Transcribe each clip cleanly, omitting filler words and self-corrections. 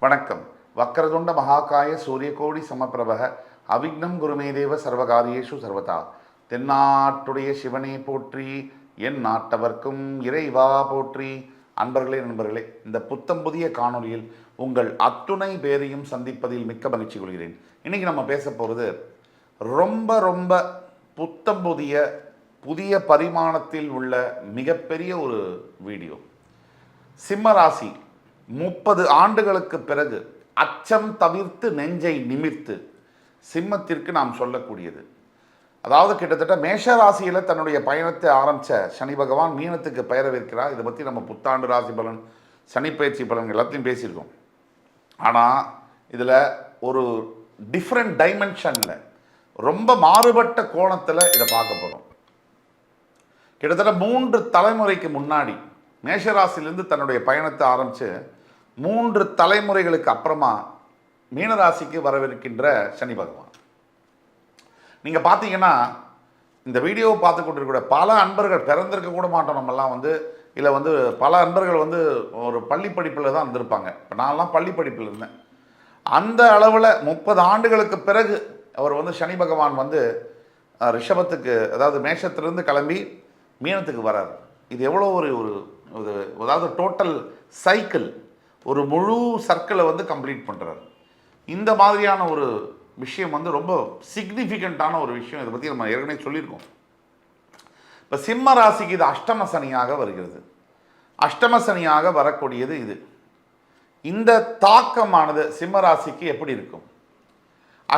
வணக்கம். வக்கரதுண்ட மகாகாய சூரியகோடி சமப்பிரபக அவிக்னம் குருமேதேவ சர்வகாரியேஷு சர்வதா. தென்னாட்டுடைய சிவனே போற்றி, என் நாட்டவர்க்கும் இறைவா போற்றி. அன்பர்களே நண்பர்களே, இந்த புத்தம் புதிய காணொலியில் உங்கள் அத்துணை பேரையும் சந்திப்பதில் மிக்க மகிழ்ச்சி கொள்கிறேன். இன்றைக்கி நம்ம பேச போகிறது ரொம்ப ரொம்ப புத்தம் புதிய பரிமாணத்தில் உள்ள மிகப்பெரிய ஒரு வீடியோ. சிம்மராசி 30 ஆண்டுகளுக்கு பிறகு அச்சம் தவிர்த்து நெஞ்சை நிமிர்த்து சிம்மத்திற்கு நாம் சொல்லக்கூடியது. அதாவது கிட்டத்தட்ட மேஷராசியில் தன்னுடைய பயணத்தை ஆரம்பித்த சனி பகவான் மீனத்துக்கு பெயரவிருக்கிறார். இதை பற்றி நம்ம புத்தாண்டு ராசி பலன், சனி பயிற்சி பலன் எல்லாத்தையும் பேசியிருக்கோம். ஆனால் இதில் ஒரு டிஃப்ரெண்ட் டைமென்ஷனில் ரொம்ப மாறுபட்ட கோணத்தில் இதை பார்க்க போகிறோம். கிட்டத்தட்ட 3 தலைமுறைக்கு முன்னாடி மேஷராசிலிருந்து தன்னுடைய பயணத்தை ஆரம்பித்து 3 தலைமுறைகளுக்கு அப்புறமா மீனராசிக்கு வரவிருக்கின்ற சனி பகவான். நீங்கள் பார்த்தீங்கன்னா இந்த வீடியோவை பார்த்து கொண்டிருக்கிற பல அன்பர்கள் பிறந்திருக்க கூட மாட்டோம். நம்மெல்லாம் இல்லை பல அன்பர்கள் ஒரு பள்ளி படிப்பில் தான் இருந்திருப்பாங்க. இப்போ நான்லாம் பள்ளி படிப்பில் இருந்தேன். அந்த அளவில் 30 ஆண்டுகளுக்கு பிறகு அவர் சனி பகவான் ரிஷபத்துக்கு, அதாவது மேஷத்திலிருந்து கிளம்பி மீனத்துக்கு வரார். இது எவ்வளோ ஒரு அதாவது டோட்டல் சைக்கிள், ஒரு முழு சர்க்கிளை கம்ப்ளீட் பண்ணுறாரு. இந்த மாதிரியான ஒரு விஷயம் ரொம்ப சிக்னிஃபிகண்ட்டான ஒரு விஷயம். இதை பற்றி நம்ம ஏற்கனவே சொல்லியிருக்கோம். இப்போ சிம்ம ராசிக்கு இது அஷ்டம சனியாக வருகிறது. அஷ்டம சனியாக வரக்கூடியது இது. இந்த தாக்கமானது சிம்ம ராசிக்கு எப்படி இருக்கும்?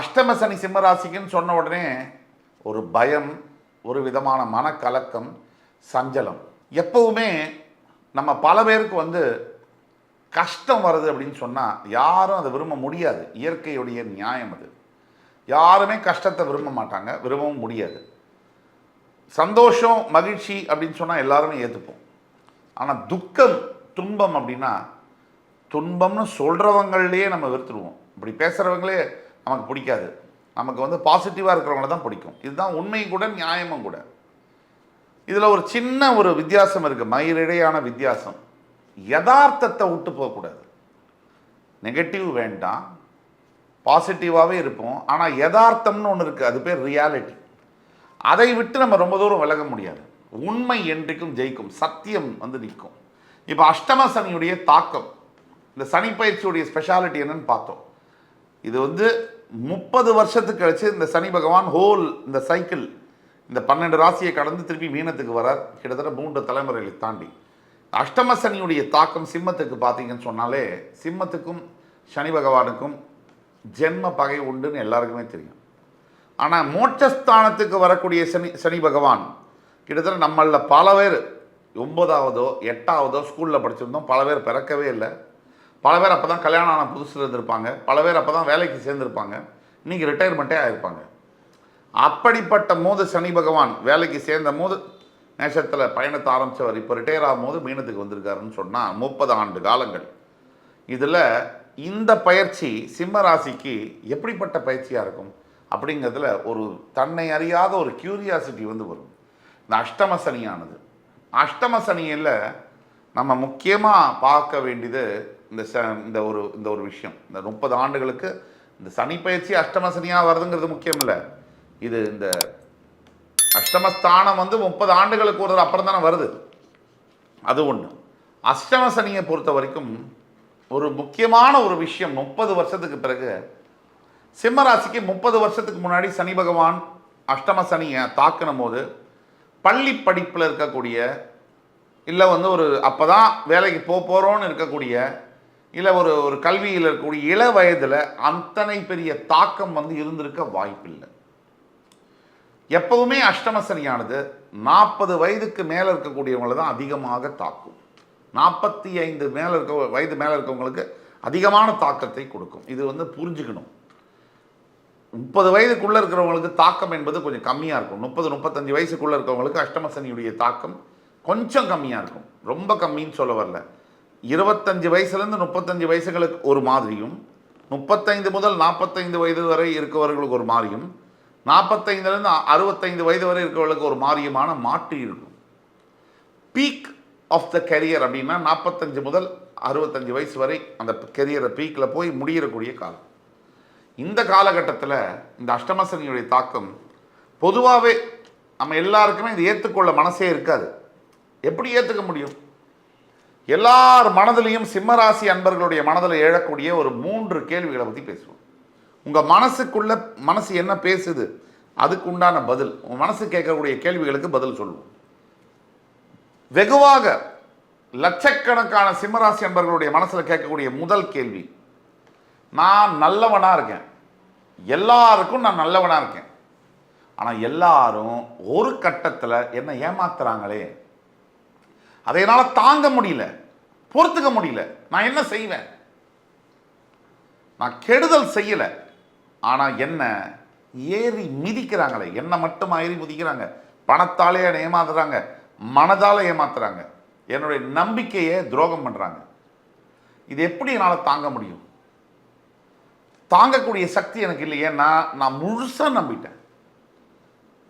அஷ்டம சனி சிம்ம ராசிக்குன்னு சொன்ன உடனே ஒரு பயம், ஒரு விதமான மனக்கலக்கம், சஞ்சலம். எப்பவுமே நம்ம பல பேருக்கு கஷ்டம் வருது அப்படின்னு சொன்னால் யாரும் அதை விரும்ப முடியாது. இயற்கையுடைய நியாயம் அது. யாருமே கஷ்டத்தை விரும்ப மாட்டாங்க, விரும்பவும் முடியாது. சந்தோஷம், மகிழ்ச்சி அப்படின்னு சொன்னால் எல்லாருமே ஏற்றுப்போம். ஆனால் துக்கம், துன்பம் அப்படின்னா துன்பம்னு சொல்கிறவங்களே நம்ம வெறுத்துருவோம். இப்படி பேசுகிறவங்களே நமக்கு பிடிக்காது. நமக்கு பாசிட்டிவாக இருக்கிறவங்கள தான் பிடிக்கும். இதுதான் உண்மை கூட, நியாயமும் கூட. இதில் ஒரு சின்ன ஒரு வித்தியாசம் இருக்குது, மயிரிழையான வித்தியாசம். யதார்த்தத்தை விட்டு போகக்கூடாது. நெகட்டிவ் வேண்டாம், பாசிட்டிவாகவே இருப்போம். ஆனால் யதார்த்தம்னு ஒன்று இருக்குது, அது பேர் ரியாலிட்டி. அதை விட்டு நம்ம ரொம்ப தூரம் விலக முடியாது. உண்மை என்றைக்கும் ஜெயிக்கும், சத்தியம் நிற்கும். இப்போ அஷ்டம சனியுடைய தாக்கம், இந்த சனி பயிற்சியுடைய ஸ்பெஷாலிட்டி என்னன்னு பார்த்தோம். இது 30 வருஷத்துக்கு கழிச்சு இந்த சனி பகவான் இந்த சைக்கிள், இந்த 12 ராசியை கடந்து திருப்பி மீனத்துக்கு வரார். கிட்டத்தட்ட 3 தலைமுறைகளை தாண்டி. அஷ்டம சனியுடைய தாக்கம் சிம்மத்துக்கு பார்த்தீங்கன்னு சொன்னாலே, சிம்மத்துக்கும் சனி பகவானுக்கும் ஜென்ம பகை உண்டுன்னு எல்லாருக்குமே தெரியும். ஆனால் மோட்சஸ்தானத்துக்கு வரக்கூடிய சனி பகவான் கிட்டத்தட்ட நம்மளில் பல பேர் 9ஆவதோ 8ஆவதோ ஸ்கூலில் படிச்சிருந்தோம். பல பேர் பிறக்கவே இல்லை. பல பேர் அப்போ தான் கல்யாணம் ஆன புதுசில் இருந்திருப்பாங்க. பல பேர் அப்போ தான் வேலைக்கு சேர்ந்துருப்பாங்க. இன்றைக்கி ரிட்டையர்மெண்ட்டே ஆகிருப்பாங்க. அப்படிப்பட்ட போது சனி பகவான் வேலைக்கு சேர்ந்த போது மேஷத்தில் பயணத்தை ஆரம்பித்தவர் இப்போ ரிட்டையர் ஆகும் போது மீனத்துக்கு வந்திருக்காருன்னு சொன்னால் 30 ஆண்டு காலங்கள். இதில் இந்த பயிற்சி சிம்ம ராசிக்கு எப்படிப்பட்ட பயிற்சியாக இருக்கும் அப்படிங்கிறதுல ஒரு தன்னை அறியாத ஒரு கியூரியாசிட்டி வரும். இந்த அஷ்டம சனியானது, அஷ்டம சனியில் நம்ம முக்கியமாக பார்க்க வேண்டியது இந்த ஒரு விஷயம். இந்த 30 ஆண்டுகளுக்கு இந்த சனி பயிற்சி அஷ்டம சனியாக வருதுங்கிறது முக்கியம் இல்லை. இது இந்த அஷ்டமஸ்தானம் 30 ஆண்டுகளுக்கு ஒரு அப்புறம் தானே வருது. அது ஒன்று. அஷ்டம சனியை பொறுத்த வரைக்கும் ஒரு முக்கியமான ஒரு விஷயம், 30 வருஷத்துக்கு பிறகு சிம்மராசிக்கு 30 வருஷத்துக்கு முன்னாடி சனி பகவான் அஷ்டம சனியை தாக்கின போது பள்ளி படிப்பில் இருக்கக்கூடிய, இல்லை ஒரு அப்போ தான் வேலைக்கு போகிறோன்னு இருக்கக்கூடிய, இல்லை ஒரு கல்வியில் இருக்கக்கூடிய இள வயதில் அத்தனை பெரிய தாக்கம் இருந்திருக்க வாய்ப்பில்லை. எப்பவுமே அஷ்டம சனியானது 40 வயதுக்கு மேலே இருக்கக்கூடியவங்களை தான் அதிகமாக தாக்கும். 45 வயது மேலே இருக்கவங்களுக்கு அதிகமான தாக்கத்தை கொடுக்கும். இது புரிஞ்சுக்கணும். 30 வயதுக்குள்ளே இருக்கிறவங்களுக்கு தாக்கம் என்பது கொஞ்சம் கம்மியாக இருக்கும். 30-35 வயசுக்குள்ளே இருக்கிறவங்களுக்கு அஷ்டம சனியுடைய தாக்கம் கொஞ்சம் கம்மியாக இருக்கும். ரொம்ப கம்மின்னு சொல்ல வரல. 25 வயசுலேருந்து 35 வயசுகளுக்கு ஒரு மாதிரியும், 35 முதல் 45 வயது வரை இருக்கவர்களுக்கு ஒரு மாதிரியும், 45லேருந்து 65 வயது வரை இருக்கிறவர்களுக்கு ஒரு மாதிரியுமான மாற்று இருக்கும். பீக் ஆஃப் த கரியர் அப்படின்னா 45 முதல் 65 வயசு வரை அந்த கெரியரை பீக்கில் போய் முடியக்கூடிய காலம். இந்த காலகட்டத்தில் இந்த அஷ்டமசனியுடைய தாக்கம் பொதுவாகவே நம்ம எல்லாருக்குமே இது ஏற்றுக்கொள்ள மனசே இருக்காது. எப்படி ஏற்றுக்க முடியும்? எல்லார் மனதிலையும் சிம்மராசி அன்பர்களுடைய மனதில் எழக்கூடிய ஒரு 3 கேள்விகளை பற்றி பேசுவோம். உங்கள் மனசுக்குள்ள மனசு என்ன பேசுது அதுக்கு உண்டான பதில், உங்கள் மனசு கேட்கக்கூடிய கேள்விகளுக்கு பதில் சொல்லுவோம். வெகுவாக லட்சக்கணக்கான சிம்மராசி அன்பர்களுடைய மனசில் கேட்கக்கூடிய முதல் கேள்வி, நான் நல்லவனா இருக்கேன், எல்லாருக்கும் நான் நல்லவனா இருக்கேன், ஆனால் எல்லாரும் ஒரு கட்டத்தில் என்ன ஏமாத்துறாங்களே, அதை என்னால் தாங்க முடியல, பொறுத்துக்க முடியல, நான் என்ன செய்வேன்? நான் கெடுதல் செய்யலை, ஆனால் என்ன ஏறி மிதிக்கிறாங்களே, என்ன மட்டும் ஏறி மிதிக்கிறாங்க, பணத்தாலே என்னை ஏமாத்துறாங்க, மனதால் ஏமாத்துறாங்க, என்னுடைய நம்பிக்கையை துரோகம் பண்ணுறாங்க. இது எப்படி என்னால் தாங்க முடியும்? தாங்கக்கூடிய சக்தி எனக்கு இல்லை. ஏன்னா நான் முழுசாக நம்பிட்டேன்,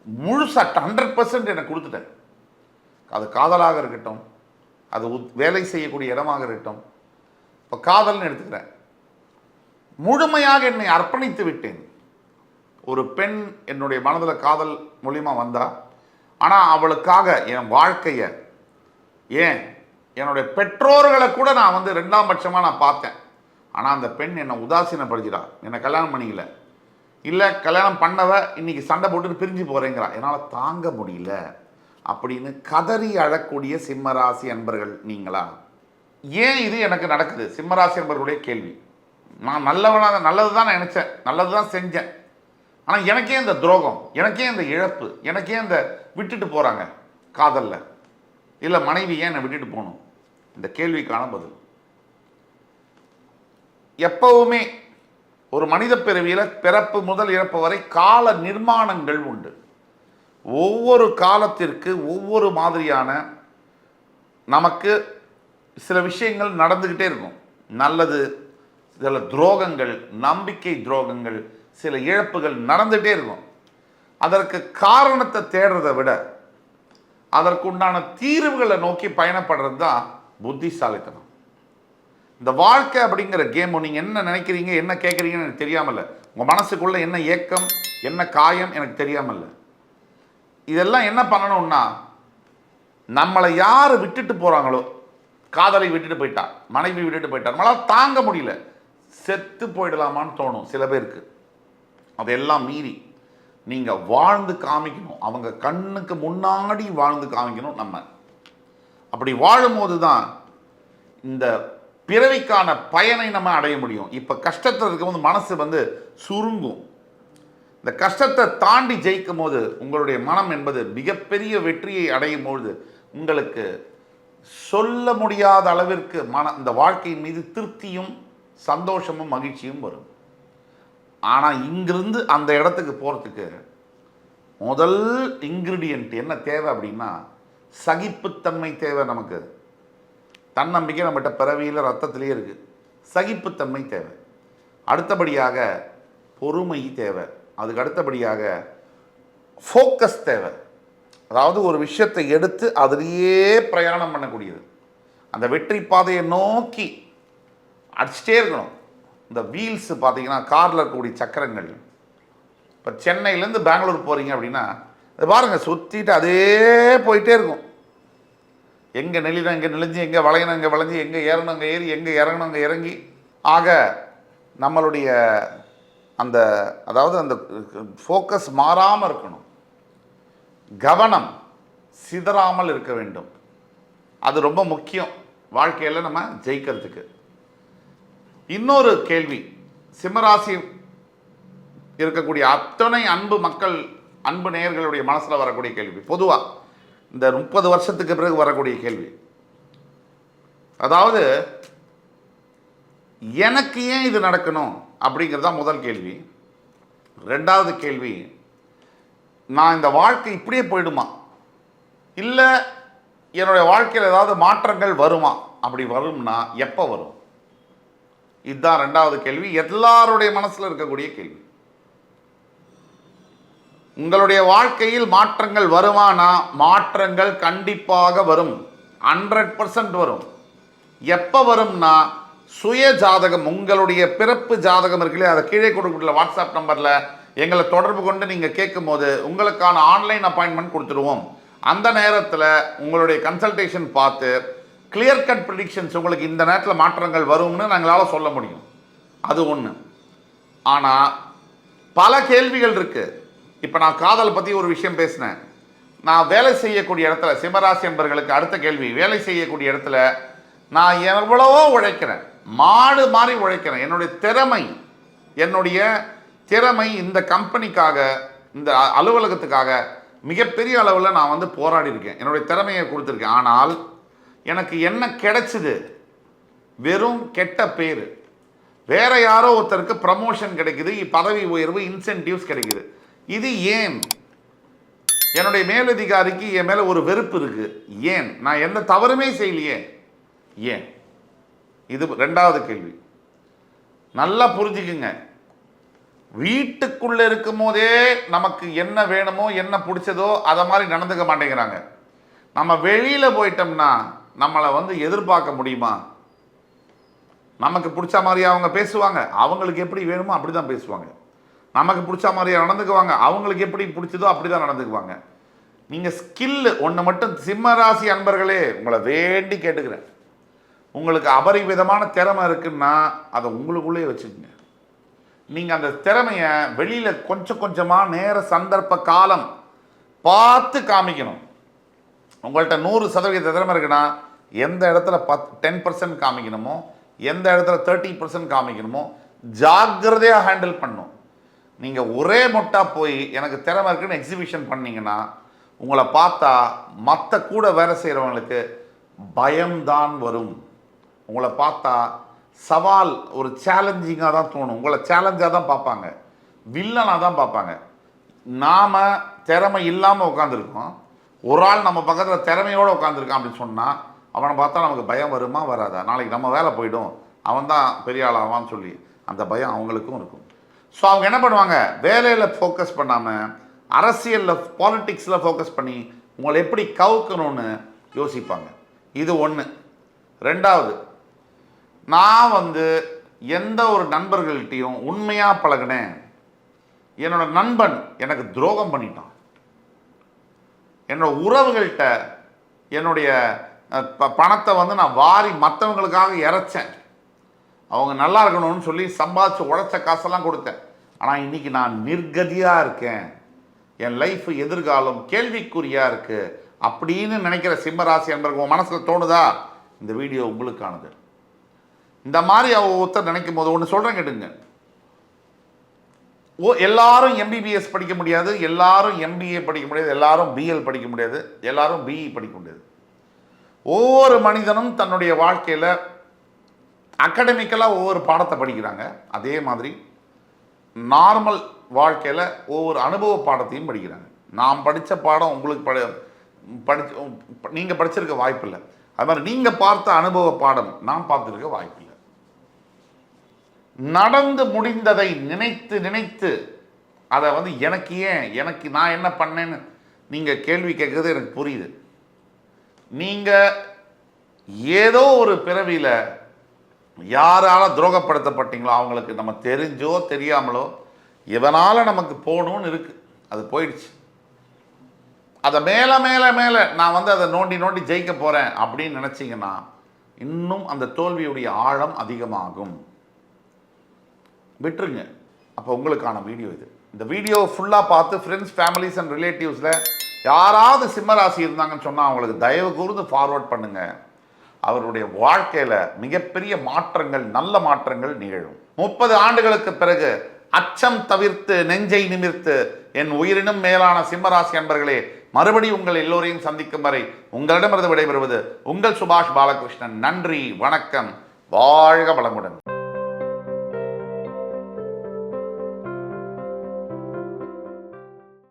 முழுசாக 100% எனக்கு கொடுத்துட்டேன். அது காதலாக இருக்கட்டும், அது வேலை செய்யக்கூடிய இடமாக இருக்கட்டும். இப்போ காதல்னு எடுத்துக்கிறேன், முழுமையாக என்னை அர்ப்பணித்து விட்டேன். ஒரு பெண் என்னுடைய மனதில் காதல் மூலிமா வந்தா, ஆனால் அவளுக்காக என் வாழ்க்கையை, ஏன் என்னுடைய பெற்றோர்களை கூட நான் வந்து 2ஆம் பட்சமாக நான் பார்த்தேன். ஆனால் அந்த பெண் என்னை உதாசீனப்படுத்திடா, என்னை கல்யாணம் பண்ணிக்கல, இல்லை கல்யாணம் பண்ணவ இன்னைக்கு சண்டை போட்டுட்டு பிரிஞ்சு போகிறேங்கிறா, என்னால் தாங்க முடியல அப்படின்னு கதறி அழக்கூடிய சிம்மராசி அன்பர்கள் நீங்களா? ஏன் இது எனக்கு நடக்குது? சிம்மராசி அன்பர்களுடைய கேள்வி. நான் நல்லவனாக நல்லது தான் நான் நினச்சேன், நல்லது தான் செஞ்சேன், ஆனால் எனக்கே இந்த துரோகம், எனக்கே இந்த இழப்பு, எனக்கே இந்த விட்டுட்டு போகிறாங்க காதலில், இல்லை மனைவி ஏன் என்னை விட்டுட்டு போகணும்? இந்த கேள்விக்கான பதில் எப்பவுமே ஒரு மனித பிறவியில் பிறப்பு முதல் இறப்பு வரை கால நிர்மாணங்கள் உண்டு. ஒவ்வொரு காலத்திற்கு ஒவ்வொரு மாதிரியான நமக்கு சில விஷயங்கள் நடந்துக்கிட்டே இருக்கும். நல்லது, சில துரோகங்கள், நம்பிக்கை துரோகங்கள், சில இழப்புகள் நடந்துகிட்டே இருக்கும். அதற்கு காரணத்தை தேடுறதை விட அதற்குண்டான தீர்வுகளை நோக்கி பயணப்படுறது தான் புத்திசாலித்தனம். இந்த வாழ்க்கை அப்படிங்கிற கேம் நீங்கள் என்ன நினைக்கிறீங்க, என்ன கேட்குறீங்கன்னு எனக்கு தெரியாமல், உங்கள் மனசுக்குள்ளே என்ன ஏக்கம், என்ன காயம் எனக்கு தெரியாமல், இதெல்லாம் என்ன பண்ணணும்னா, நம்மளை யார் விட்டுட்டு போகிறாங்களோ, காதலை விட்டுட்டு போயிட்டா, மனைவி விட்டுட்டு போயிட்டா, நம்மளால் தாங்க முடியல, செத்து போயிடலாமான்னு தோணும் சில பேருக்கு. அதையெல்லாம் மீறி நீங்கள் வாழ்ந்து காமிக்கணும், அவங்க கண்ணுக்கு முன்னாடி வாழ்ந்து காமிக்கணும். நம்ம அப்படி வாழும்போது தான் இந்த பிறவிக்கான பயனை நம்ம அடைய முடியும். இப்போ கஷ்டத்தில் இருக்கும்போது மனசு வந்து சுருங்கும். இந்த கஷ்டத்தை தாண்டி ஜெயிக்கும் போது உங்களுடைய மனம் என்பது மிகப்பெரிய வெற்றியை அடையும் பொழுது உங்களுக்கு சொல்ல முடியாத அளவிற்கு இந்த வாழ்க்கையின் மீது திருப்தியும் சந்தோஷமும் மகிழ்ச்சியும் வரும். ஆனால் இங்கிருந்து அந்த இடத்துக்கு போகிறதுக்கு முதல் இன்க்ரீடியன்ட் என்ன தேவை அப்படின்னா, சகிப்புத்தன்மை தேவை. நமக்கு தன்னம்பிக்கை நம்மகிட்ட பிறவியில் ரத்தத்திலே இருக்குது. சகிப்புத்தன்மை தேவை. அடுத்தபடியாக பொறுமை தேவை. அதுக்கு அடுத்தபடியாக ஃபோக்கஸ் தேவை. அதாவது ஒரு விஷயத்தை எடுத்து அதிலேயே பிரயாணம் பண்ணக்கூடியது. அந்த வெற்றி பாதையை நோக்கி அடிச்சிட்டே இருக்கணும். இந்த வீல்ஸு பார்த்தீங்கன்னா, காரில் இருக்கக்கூடிய சக்கரங்கள், இப்போ சென்னையிலேருந்து பெங்களூர் போகிறீங்க அப்படின்னா அது பாருங்கள், சுற்றிட்டு அதே போயிட்டே இருக்கும். எங்கே நெளினா இங்கே நெளிஞ்சு, எங்கே வளையணும் இங்கே வளைஞ்சி, எங்கே ஏறணும் அங்கே ஏறி, எங்கே இறங்கணும் அங்கே இறங்கி. ஆக நம்மளுடைய அந்த அதாவது அந்த ஃபோக்கஸ் மாறாமல் இருக்கணும், கவனம் சிதறாமல் இருக்க வேண்டும். அது ரொம்ப முக்கியம் வாழ்க்கையில் நம்ம ஜெயிக்கிறதுக்கு. இன்னொரு கேள்வி, சிம்மராசி இருக்கக்கூடிய அத்தனை அன்பு மக்கள், அன்பு நேயர்களுடைய மனசில் வரக்கூடிய கேள்வி, பொதுவாக இந்த 30 வருஷத்துக்கு பிறகு வரக்கூடிய கேள்வி. அதாவது எனக்கு ஏன் இது நடக்கணும் அப்படிங்கிறது தான் முதல் கேள்வி. ரெண்டாவது கேள்வி, நான் இந்த வாழ்க்கை இப்படியே போயிடுமா, இல்லை என்னுடைய வாழ்க்கையில் ஏதாவது மாற்றங்கள் வருமா? அப்படி வரும்னா எப்போ வரும்? இதுதான் ரெண்டாவது கேள்வி, எல்லாருடைய மனசில் இருக்கக்கூடிய கேள்வி. உங்களுடைய வாழ்க்கையில் மாற்றங்கள் வருமானா? மாற்றங்கள் கண்டிப்பாக வரும், 100% வரும். எப்போ வரும்னா சுய ஜாதகம், உங்களுடைய பிறப்பு ஜாதகம் இருக்குல்லையே, அதை கீழே கொடுக்கக்கூடிய வாட்ஸ்அப் நம்பரில் எங்களை தொடர்பு கொண்டு நீங்கள் கேட்கும்போது உங்களுக்கான ஆன்லைன் அப்பாயின்மெண்ட் கொடுத்துருவோம். அந்த நேரத்தில் உங்களுடைய கன்சல்டேஷன் பார்த்து கிளியர் கட் ப்ரிடிக்ஷன்ஸ், உங்களுக்கு இந்த நேரத்தில் மாற்றங்கள் வரும்னு நாங்களால் சொல்ல முடியும். அது ஒன்று. ஆனால் பல கேள்விகள் இருக்குது. இப்போ நான் காதலை பற்றி ஒரு விஷயம் பேசினேன். நான் வேலை செய்யக்கூடிய இடத்துல, சிம்மராசி என்பர்களுக்கு அடுத்த கேள்வி, வேலை செய்யக்கூடிய இடத்துல நான் எவ்வளவோ உழைக்கிறேன், மாடு மாதிரி உழைக்கிறேன். என்னுடைய திறமை இந்த கம்பெனிக்காக, இந்த அலுவலகத்துக்காக மிகப்பெரிய அளவில் நான் வந்து போராடி இருக்கேன், என்னுடைய திறமையை கொடுத்துருக்கேன். ஆனால் எனக்கு என்ன கிடைச்சிது? வெறும் கெட்ட பேர். வேற யாரோ ஒருத்தருக்கு ப்ரமோஷன் கிடைக்குது, பதவி உயர்வு, இன்சென்டிவ்ஸ் கிடைக்குது. இது ஏன்? என்னுடைய மேலதிகாரிக்கு என் மேலே ஒரு வெறுப்பு இருக்கு. ஏன்? நான் எந்த தவறுமே செய்யலையே, ஏன்? இது ரெண்டாவது கேள்வி. நல்லா புரிஞ்சுக்குங்க. வீட்டுக்குள்ள இருக்கும் போதே நமக்கு என்ன வேணுமோ, என்ன பிடிச்சதோ அதை மாதிரி நடந்துக்க மாட்டேங்கிறாங்க. நம்ம வெளியில போயிட்டோம்னா நம்மளை வந்து எதிர்பார்க்க முடியுமா? நமக்கு பிடிச்ச மாதிரி அவங்க பேசுவாங்க, அவங்களுக்கு எப்படி வேணுமோ அப்படி தான் பேசுவாங்க. நமக்கு பிடிச்ச மாதிரியா நடந்துக்குவாங்க, அவங்களுக்கு எப்படி பிடிச்சதோ அப்படி தான் நடந்துக்குவாங்க. நீங்கள் ஸ்கில் ஒன்று மட்டும், சிம்மராசி அன்பர்களே, உங்களை வேண்டி கேட்டுக்கிறேன். உங்களுக்கு அபரிவிதமான திறமை இருக்குன்னா அதை உங்களுக்குள்ளே வச்சுக்கோங்க. நீங்கள் அந்த திறமையை வெளியில் கொஞ்சம் கொஞ்சமாக நேர சந்தர்ப்ப காலம் பார்த்து காமிக்கணும். உங்கள்கிட்ட 100% திறமை இருக்குன்னா எந்த இடத்துல 10% காமிக்கணுமோ, எந்த இடத்துல 30% காமிக்கணுமோ ஜாக்கிரதையாக ஹேண்டில் பண்ணும். நீங்கள் ஒரே மொட்டா போய் எனக்கு திறமை இருக்குன்னு எக்ஸிபிஷன் பண்ணீங்கன்னா உங்களை பார்த்தா மற்ற கூட வேலை செய்கிறவங்களுக்கு பயம்தான் வரும். உங்களை பார்த்தா சவால், ஒரு சேலஞ்சிங்காக தான் தோணும். உங்களை சேலஞ்சாக தான் பார்ப்பாங்க, வில்லனாக தான் பார்ப்பாங்க. நாம் திறமை இல்லாமல் உட்காந்துருக்கோம், ஒரு ஆள் நம்ம பக்கத்தில் திறமையோடு உட்காந்துருக்கான் அப்படின்னு சொன்னால் அவனை பார்த்தா நமக்கு பயம் வருமா வராதா? நாளைக்கு நம்ம வேலை போயிடும், அவன் தான் பெரிய ஆளாவான்னு சொல்லி அந்த பயம் அவங்களுக்கும் இருக்கும். ஸோ அவங்க என்ன பண்ணுவாங்க? வேலையில் ஃபோக்கஸ் பண்ணாமல் அரசியலில், பாலிட்டிக்ஸில் ஃபோக்கஸ் பண்ணி உங்களை எப்படி கவுக்கணும்னு யோசிப்பாங்க. இது ஒன்று. ரெண்டாவது, நான் வந்து எந்த ஒரு நண்பர்கள்ட்டையும் உண்மையாக பழகினேன், என்னோட நண்பன் எனக்கு துரோகம் பண்ணிட்டான், என்னோட உறவுகள்கிட்ட என்னுடைய பணத்தை வந்து நான் வாரி மற்றவங்களுக்காக இறைச்சேன், அவங்க நல்லா இருக்கணும்னு சொல்லி சம்பாதிச்சு உழைச்ச காசெல்லாம் கொடுத்தேன். ஆனால் இன்றைக்கி நான் நிர்கதியாக இருக்கேன், என் லைஃப் எதிர்காலம் கேள்விக்குறியாக இருக்குது அப்படின்னு நினைக்கிற சிம்மராசி என்பவர்கள் உங்கள் மனசில் தோணுதா? இந்த வீடியோ உங்களுக்கானது. இந்த மாதிரி ஒருத்தர் நினைக்கும் போது ஒன்று சொல்கிறேன் கேட்டுங்க. எல்லாரும் எம்பிபிஎஸ் படிக்க முடியாது, எல்லாரும் எம்பிஏ படிக்க முடியாது, எல்லாரும் பிஎல் படிக்க முடியாது, எல்லாரும் பிஇ படிக்க முடியாது. ஒவ்வொரு மனிதனும் தன்னுடைய வாழ்க்கையில் அகடமிக்கலாக ஒவ்வொரு பாடத்தை படிக்கிறாங்க. அதே மாதிரி நார்மல் வாழ்க்கையில் ஒவ்வொரு அனுபவ பாடத்தையும் படிக்கிறாங்க. நான் படித்த பாடம் உங்களுக்கு நீங்கள் படிச்சிருக்க வாய்ப்பில்லை. அது மாதிரி நீங்கள் பார்த்த அனுபவ பாடம் நான் பார்த்துருக்க வாய்ப்பில்லை. நடந்து முடிந்ததை நினைத்து நினைத்து அதை வந்து எனக்கு ஏன், எனக்கு நான் என்ன பண்ணேன்னு நீங்கள் கேள்வி கேட்குறது எனக்கு புரியுது. நீங்கள் ஏதோ ஒரு பிறவியில் யாரால துரோகப்படுத்தப்பட்டீங்களோ அவங்களுக்கு நம்ம தெரிஞ்சோ தெரியாமலோ இவனால் நமக்கு போகணும்னு இருக்குது, அது போயிடுச்சு. அதை மேலே மேலே மேலே நான் வந்து அதை நோண்டி நோண்டி ஜெயிக்க போகிறேன் அப்படின்னு நினச்சிங்கன்னா இன்னும் அந்த தோல்வியுடைய ஆழம் அதிகமாகும். விட்டுருங்க. அப்போ உங்களுக்கான வீடியோ இது. இந்த வீடியோ ஃபுல்லாக பார்த்து ஃப்ரெண்ட்ஸ், ஃபேமிலிஸ் அண்ட் ரிலேட்டிவ்ஸில் யாராவது சிம்மராசி இருந்தாங்கன்னு சொன்னால் அவங்களுக்கு தயவு கூர்ந்து ஃபார்வர்ட் பண்ணுங்கள். அவருடைய வாழ்க்கையில் மிகப்பெரிய மாற்றங்கள், நல்ல மாற்றங்கள் நிகழும். 30 ஆண்டுகளுக்கு பிறகு அச்சம் தவிர்த்து நெஞ்சை நிமிர்த்து என் உயிரினும் மேலான சிம்மராசி அன்பர்களே, மறுபடியும் உங்கள் எல்லோரையும் சந்திக்கும் வரை உங்களிடமிருந்து விடைபெறுவது உங்கள் சுபாஷ் பாலகிருஷ்ணன். நன்றி, வணக்கம், வாழ்க வளமுடன்.